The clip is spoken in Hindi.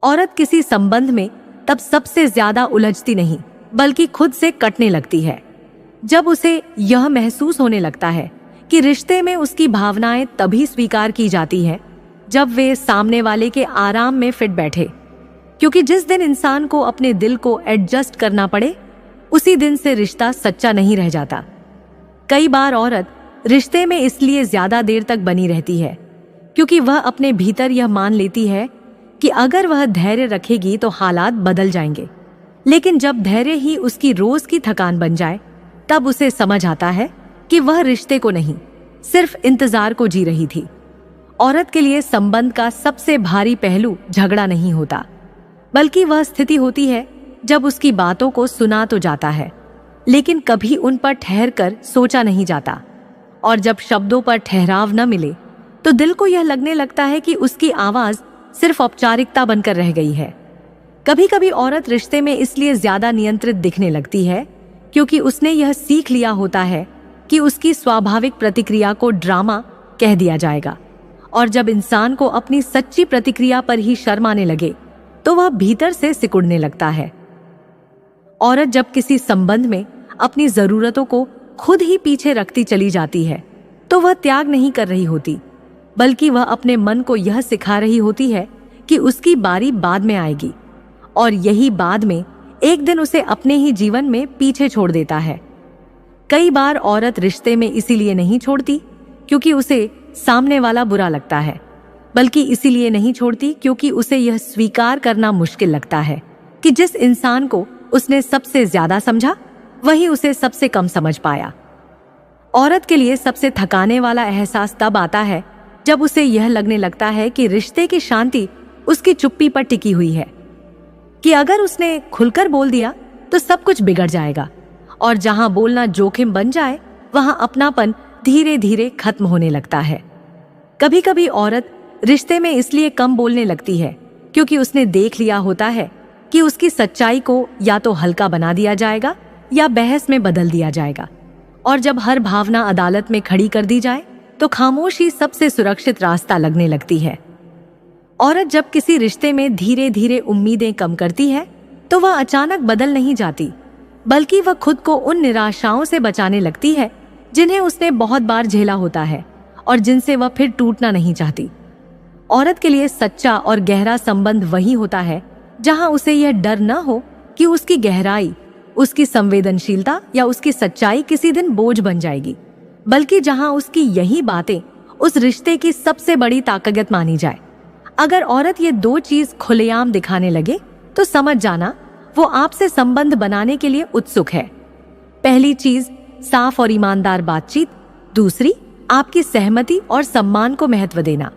औरत किसी संबंध में तब सबसे ज्यादा उलझती नहीं बल्कि खुद से कटने लगती है जब उसे यह महसूस होने लगता है कि रिश्ते में उसकी भावनाएं तभी स्वीकार की जाती हैं जब वे सामने वाले के आराम में फिट बैठे। क्योंकि जिस दिन इंसान को अपने दिल को एडजस्ट करना पड़े उसी दिन से रिश्ता सच्चा नहीं रह जाता। कई बार औरत रिश्ते में इसलिए ज्यादा देर तक बनी रहती है क्योंकि वह अपने भीतर यह मान लेती है कि अगर वह धैर्य रखेगी तो हालात बदल जाएंगे। लेकिन जब धैर्य ही उसकी रोज की थकान बन जाए तब उसे समझ आता है कि वह रिश्ते को नहीं सिर्फ इंतजार को जी रही थी। औरत के लिए संबंध का सबसे भारी पहलू झगड़ा नहीं होता बल्कि वह स्थिति होती है जब उसकी बातों को सुना तो जाता है लेकिन कभी उन पर ठहर कर सोचा नहीं जाता, और जब शब्दों पर ठहराव न मिले तो दिल को यह लगने लगता है कि उसकी आवाज सिर्फ औपचारिकता बनकर रह गई है। कभी कभी औरत रिश्ते में इसलिए ज्यादा नियंत्रित दिखने लगती है क्योंकि उसने यह सीख लिया होता है कि उसकी स्वाभाविक प्रतिक्रिया को ड्रामा कह दिया जाएगा, और जब इंसान को अपनी सच्ची प्रतिक्रिया पर ही शर्म आने लगे तो वह भीतर से सिकुड़ने लगता है। औरत जब किसी संबंध में अपनी जरूरतों को खुद ही पीछे रखती चली जाती है तो वह त्याग नहीं कर रही होती बल्कि वह अपने मन को यह सिखा रही होती है कि उसकी बारी बाद में आएगी, और यही बाद में एक दिन उसे अपने ही जीवन में पीछे छोड़ देता है। कई बार औरत रिश्ते में इसीलिए नहीं छोड़ती क्योंकि उसे सामने वाला बुरा लगता है, बल्कि इसीलिए नहीं छोड़ती क्योंकि उसे यह स्वीकार करना मुश्किल लगता है कि जिस इंसान को उसने सबसे ज्यादा समझा वही उसे सबसे कम समझ पाया। औरत के लिए सबसे थकाने वाला एहसास तब आता है जब उसे यह लगने लगता है कि रिश्ते की शांति उसकी चुप्पी पर टिकी हुई है, कि अगर उसने खुलकर बोल दिया तो सब कुछ बिगड़ जाएगा, और जहां बोलना जोखिम बन जाए वहां अपनापन धीरे धीरे खत्म होने लगता है। कभी कभी औरत रिश्ते में इसलिए कम बोलने लगती है क्योंकि उसने देख लिया होता है कि उसकी सच्चाई को या तो हल्का बना दिया जाएगा या बहस में बदल दिया जाएगा, और जब हर भावना अदालत में खड़ी कर दी जाए तो खामोशी सबसे सुरक्षित रास्ता लगने लगती है। औरत जब किसी रिश्ते में धीरे धीरे उम्मीदें कम करती है तो वह अचानक बदल नहीं जाती बल्कि वह खुद को उन निराशाओं से बचाने लगती है जिन्हें उसने बहुत बार झेला होता है और जिनसे वह फिर टूटना नहीं चाहती। औरत के लिए सच्चा और गहरा संबंध वही होता है जहां उसे यह डर न हो कि उसकी गहराई, उसकी संवेदनशीलता या उसकी सच्चाई किसी दिन बोझ बन जाएगी, बल्कि जहां उसकी यही बातें उस रिश्ते की सबसे बड़ी ताकत मानी जाए। अगर औरत ये दो चीज खुलेआम दिखाने लगे तो समझ जाना वो आपसे संबंध बनाने के लिए उत्सुक है। पहली चीज, साफ और ईमानदार बातचीत। दूसरी, आपकी सहमति और सम्मान को महत्व देना।